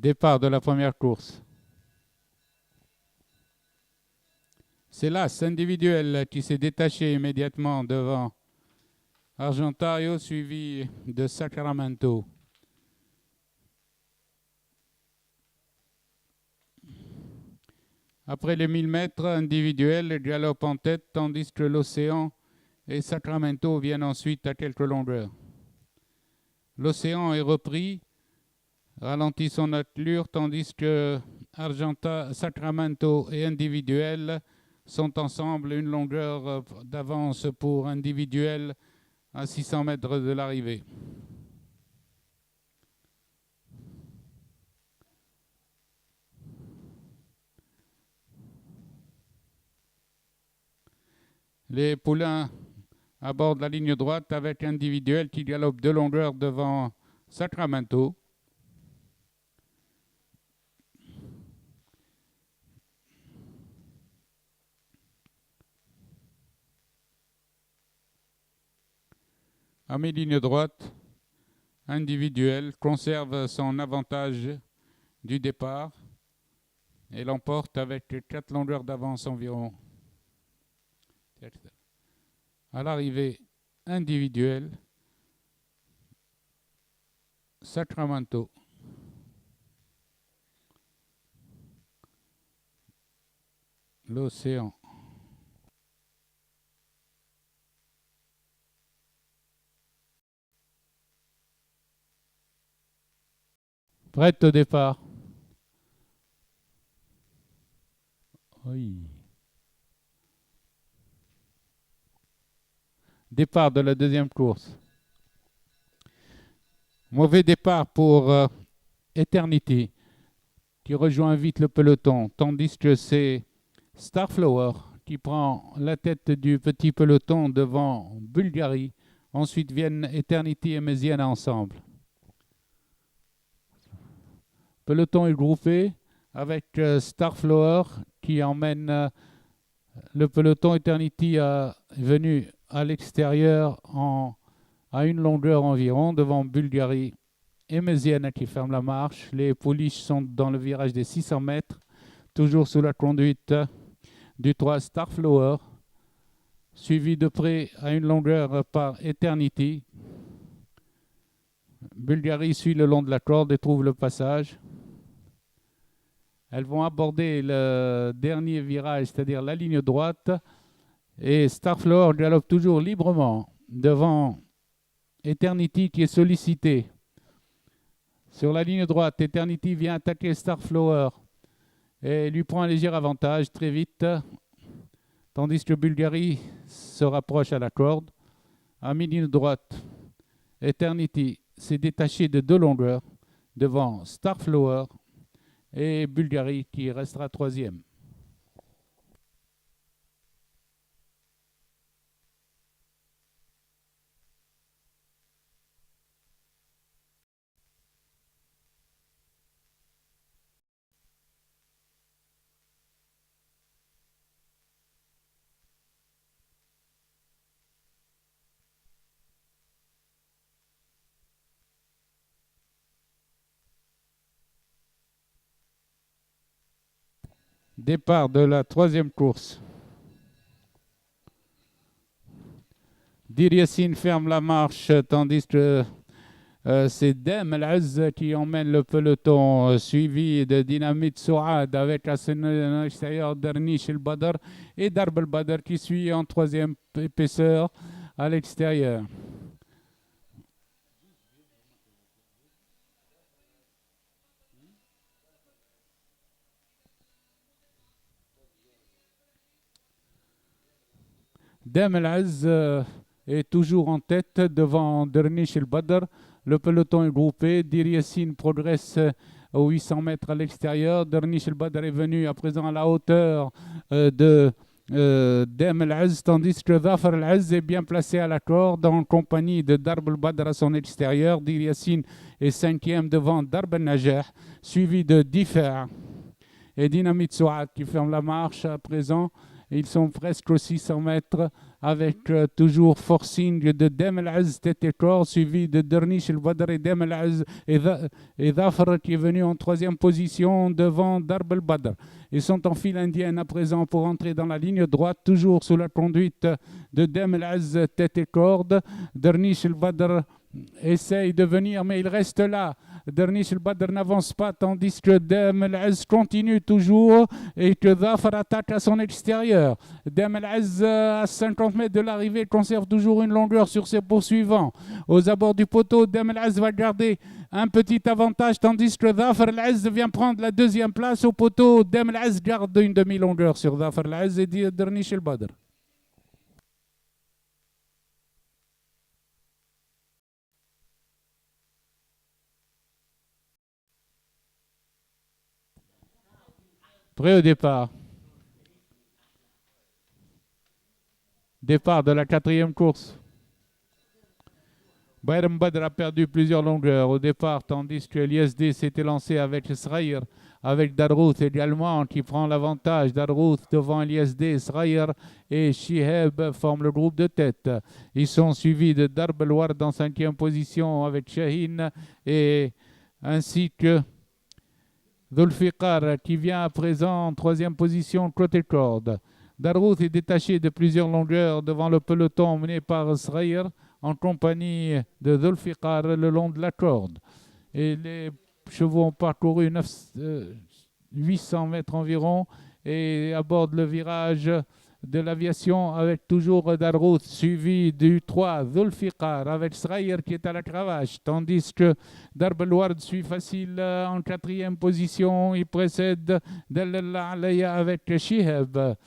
Départ de la première course. C'est l'As individuel qui s'est détaché immédiatement devant Argentario, suivi de Sacramento. Après les 1000 mètres individuels, le galop en tête, tandis que l'Océan et Sacramento viennent ensuite à quelques longueurs. L'Océan est repris, ralentit son attelure, tandis que Sacramento et individuel sont ensemble une longueur d'avance pour individuel à 600 mètres de l'arrivée. Les poulains abordent la ligne droite avec individuel qui galope de longueur devant Sacramento. À mi-ligne droite, individuel conserve son avantage du départ et l'emporte avec 4 longueurs d'avance environ. À l'arrivée individuelle, Sacramento. L'Océan. Prête au départ. Oui. Départ de la deuxième course. Mauvais départ pour Eternity, qui rejoint vite le peloton, tandis que c'est Starflower qui prend la tête du petit peloton devant Bulgarie. Ensuite viennent Eternity et Méziane ensemble. Peloton est groupé avec Starflower qui emmène le peloton. Eternity est venu à l'extérieur à une longueur environ devant Bulgarie et Méziane qui ferme la marche. Les pouliches sont dans le virage des 600 mètres, toujours sous la conduite du 3 Starflower, suivi de près à une longueur par Eternity. Bulgarie suit le long de la corde et trouve le passage. Elles vont aborder le dernier virage, c'est-à-dire la ligne droite, et Starflower galope toujours librement devant Eternity qui est sollicité. Sur la ligne droite, Eternity vient attaquer Starflower et lui prend un léger avantage très vite, tandis que Bulgarie se rapproche à la corde. À mi-ligne droite, Eternity s'est détaché de 2 longueurs devant Starflower et Bulgarie qui restera 3e. Départ de la 3e course. Dir Yassin ferme la marche, tandis que c'est Dem El Az qui emmène le peloton, suivi de Dynamite Souad avec à son extérieur Dernish El Badr et Darb El Badr qui suit en 3e épaisseur à l'extérieur. Dem El Az est toujours en tête devant Dernish El Badr. Le peloton est groupé. Dir Yassin progresse aux 800 mètres à l'extérieur. Dernish El Badr est venu à présent à la hauteur de Dem El Az, tandis que Zafar El Az est bien placé à la corde en compagnie de Darb El Badr à son extérieur. Dir Yassin est 5e devant Darb El Najah, suivi de Difa et Dynamite Souad qui ferme la marche à présent. Ils sont presque aux 600 mètres avec toujours forcing de Dem El Az tête et corps, suivi de Dernish El Badr et Dem El Az et Dhafar qui est venu en troisième position devant Darb El Badr. Ils sont en file indienne à présent pour entrer dans la ligne droite, toujours sous la conduite de Dem El Az tête et corde. Dernish El Badr essaye de venir, mais il reste là. Dernish El Badr n'avance pas, tandis que Dem El Az continue toujours et que Dhafar attaque à son extérieur. Dem El Az, à 50 mètres de l'arrivée, conserve toujours une longueur sur ses poursuivants. Aux abords du poteau, Dem El Az va garder un petit avantage, tandis que Dhafar El Az vient prendre la deuxième place au poteau. Dem El Az garde une demi-longueur sur Dhafar El Az et Dernish El Badr. Prêt au départ. Départ de la quatrième course. Bayram Badr a perdu plusieurs longueurs au départ, tandis que l'ISD s'était lancé avec Sraïr, avec Darrouth également, qui prend l'avantage. Darrouth devant l'ISD, Sraïr et Shihab forment le groupe de tête. Ils sont suivis de Darb El Ward en cinquième position avec Shahin, et ainsi que Zulfiqar qui vient à présent en troisième position côté corde. Darrouth est détaché de plusieurs longueurs devant le peloton mené par Sraïr en compagnie de Zulfiqar le long de la corde. Et les chevaux ont parcouru 800 mètres environ et abordent le virage de l'aviation avec toujours Darrouth suivi du 3 Zulfiqar avec Sraïr qui est à la cravache, tandis que Darb El Ward suit facile en quatrième position. Il précède Dalal Alaya avec Shihab.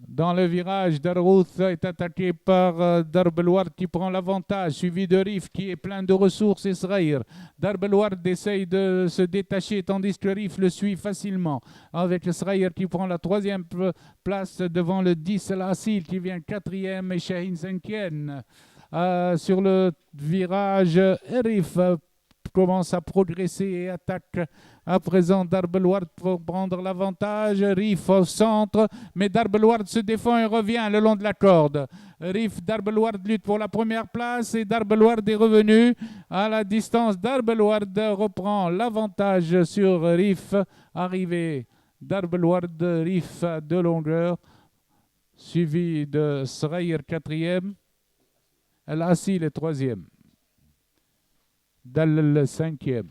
Dans le virage, Darrouth est attaqué par Darb El Ward qui prend l'avantage, suivi de Rif qui est plein de ressources et Sraïr. Darb El Ward essaye de se détacher tandis que Rif le suit facilement avec Sraïr qui prend la troisième place devant le 10 El Asil qui vient quatrième et Shahin cinquième. Sur le virage, Rif commence à progresser et attaque à présent Darb El Ward pour prendre l'avantage. Rif au centre, mais Darb El Ward se défend et revient le long de la corde. Darb El Ward lutte pour la première place et Darb El Ward est revenu à la distance. Darb El Ward reprend l'avantage sur Rif. Arrivé Darb El Ward, Rif à 2 longueurs, suivi de Sraïr quatrième, El Asil est troisième. Dalal cinquième.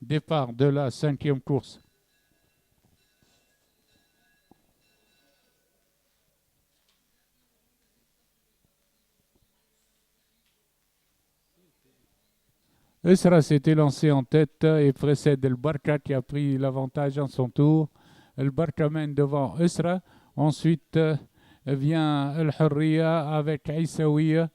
Départ de la cinquième course. Esra s'était lancé en tête et précède El Barka qui a pris l'avantage en son tour. El Barka mène devant Esra. Ensuite vient El Hurriya avec Aïsaouia.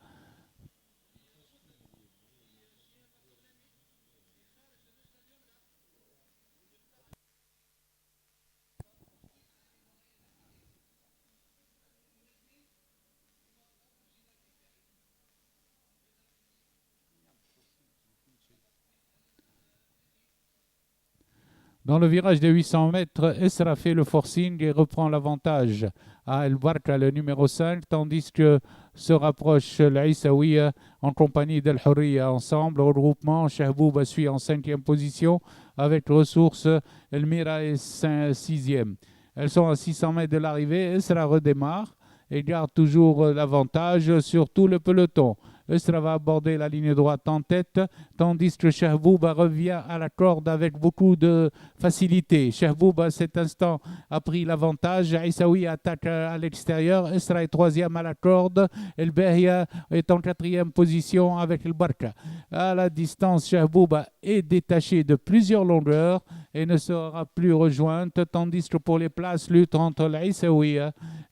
Dans le virage de 800 mètres, Esra fait le forcing et reprend l'avantage à El Barka, le numéro 5, tandis que se rapproche l'Aïsaouia en compagnie d'El Hurriya. Ensemble, regroupement, Shahboub suit en 5e position avec ressources El Mira est 6e. Elles sont à 600 mètres de l'arrivée. Esra redémarre et garde toujours l'avantage sur tout le peloton. Esra va aborder la ligne droite en tête, tandis que Shahboub revient à la corde avec beaucoup de facilité. Shahboub, à cet instant, a pris l'avantage. Aïsaoui attaque à l'extérieur. Esra est troisième à la corde. El Behia est en 4e position avec El Barka. À la distance, Shahboub est détaché de plusieurs longueurs et ne sera plus rejointe, tandis que pour les places, lutte entre l'Aïsaoui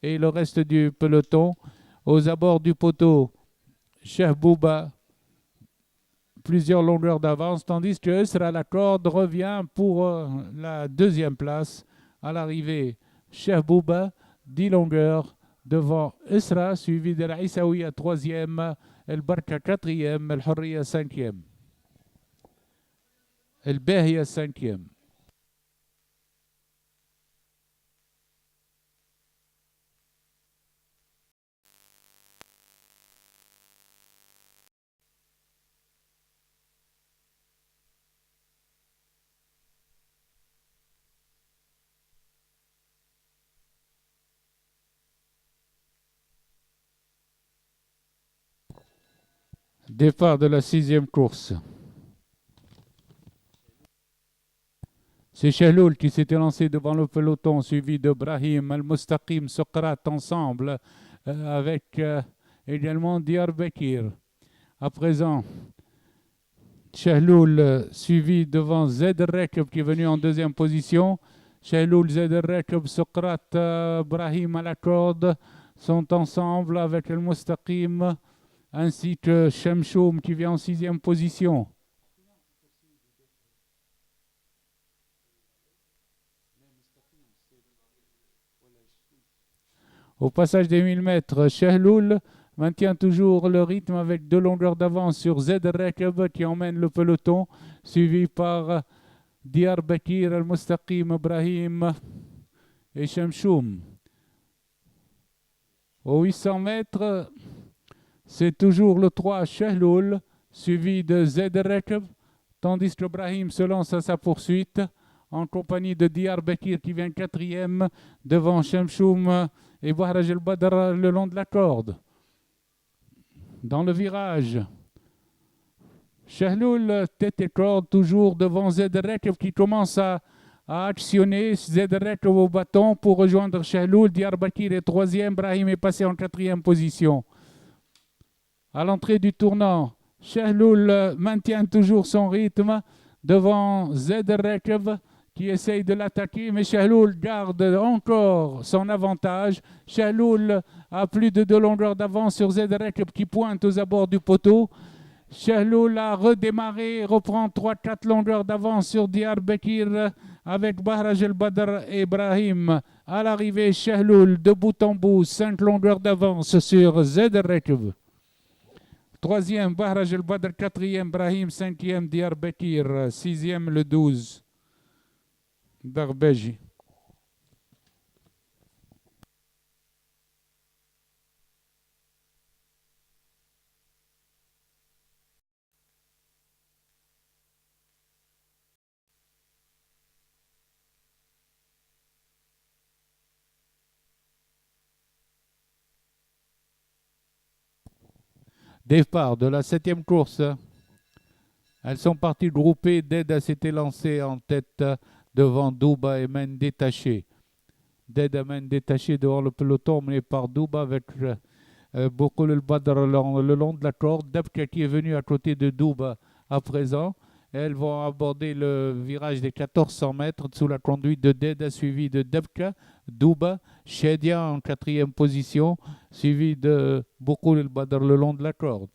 et le reste du peloton. Aux abords du poteau, Shahboub plusieurs longueurs d'avance, tandis que Esra la corde revient pour la deuxième place. À l'arrivée, Cheikh Bouba, 10 longueurs devant Esra, suivi de la Issaouia troisième, El Barka quatrième, El Hurriya cinquième, El Behia cinquième. Départ de la sixième course. C'est Chehloul qui s'était lancé devant le peloton, suivi de Brahim, Al-Mustaqim, Sokrat ensemble, avec également Diyarbakir. À présent, Chehloul suivi devant Zed Rekeb qui est venu en deuxième position. Chehloul, Zed Rekeb, Sokrat, Brahim à la corde sont ensemble avec Al-Mustaqim, ainsi que Shemshoum qui vient en sixième position. Au passage des 1000 mètres, Chehloul maintient toujours le rythme avec 2 longueurs d'avance sur Zed Rekeb qui emmène le peloton, suivi par Diyarbakir, Al-Mustaqim, Ibrahim et Shemshoum. Aux 800 mètres, c'est toujours le 3 Chehloul, suivi de Zed Rekeb, tandis que Ibrahim se lance à sa poursuite en compagnie de Diyarbakir qui vient quatrième devant Shemshoum et Bahraj el-Badr le long de la corde. Dans le virage, Chehloul, tête et corde, toujours devant Zed Rekeb qui commence à actionner. Zed Rekeb au bâton pour rejoindre Chehloul. Diyarbakir est troisième, Brahim est passé en quatrième position. À l'entrée du tournant, Chehloul maintient toujours son rythme devant Zed Rekeb qui essaye de l'attaquer, mais Chehloul garde encore son avantage. Chehloul a plus de 2 longueurs d'avance sur Zed Rekeb qui pointe aux abords du poteau. Chehloul a redémarré, reprend 3-4 longueurs d'avance sur Diyarbakir avec Bahraj el-Badr et Ibrahim. À l'arrivée, Chehloul de bout en bout, 5 longueurs d'avance sur Zed Rekeb. Troisième, Bahraj el-Badr, quatrième, Brahim, cinquième, Diyarbakir, sixième, le 12, Darbeji. Départ de la 7e course. Elles sont parties groupées. Deda s'était lancé en tête devant Douba et Main détaché. Deda Main détaché devant le peloton mené par Douba avec Bokoul el-Badr le long de la corde. Dabka qui est venu à côté de Douba à présent. Elles vont aborder le virage des 1400 mètres sous la conduite de Deda, suivi de Dabka, Douba, Shedia en 4e position, suivi de Bokoul el-Badr le long de la corde.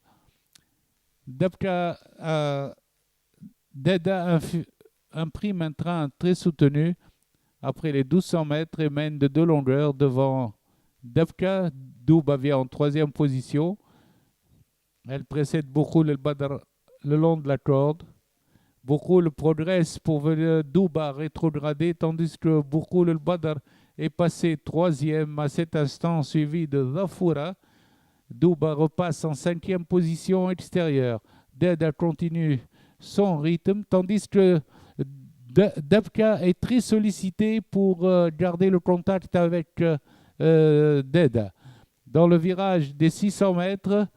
Dabka, Deda imprime un train très soutenu après les 1200 mètres et mène de 2 longueurs devant Dabka. Douba vient en 3e position. Elle précède Bokoul el-Badr le long de la corde. Bokoul progresse pour venir Douba rétrogradé, tandis que Bokoul el-Badr est passé 3e à cet instant, suivi de Zafoura. Douba repasse en 5e position extérieure. Deda continue son rythme, tandis que Dabka est très sollicité pour garder le contact avec Deda. Dans le virage des 600 mètres,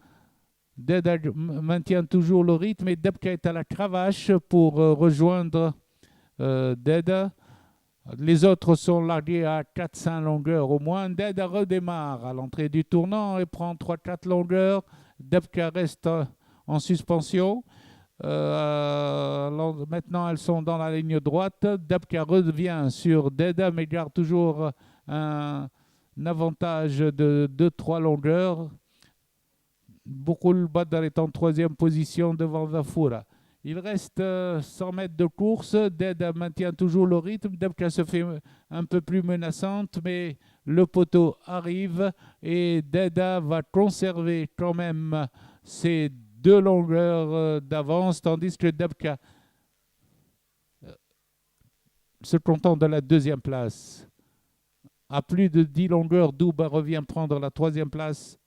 Deda maintient toujours le rythme et Dabka est à la cravache pour rejoindre Deda. Les autres sont largués à 400 longueurs au moins. Deda redémarre à l'entrée du tournant et prend 3-4 longueurs. Dabka reste en suspension. Maintenant, elles sont dans la ligne droite. Dabka revient sur Deda, mais garde toujours un avantage de 2-3 longueurs. Boukoul Badr est en troisième position devant Vafoura. Il reste 100 mètres de course. Deda maintient toujours le rythme. Debka se fait un peu plus menaçante, mais le poteau arrive et Deda va conserver quand même ses 2 longueurs d'avance, tandis que Debka se contente de la deuxième place. À plus de 10 longueurs, Douba revient prendre la troisième place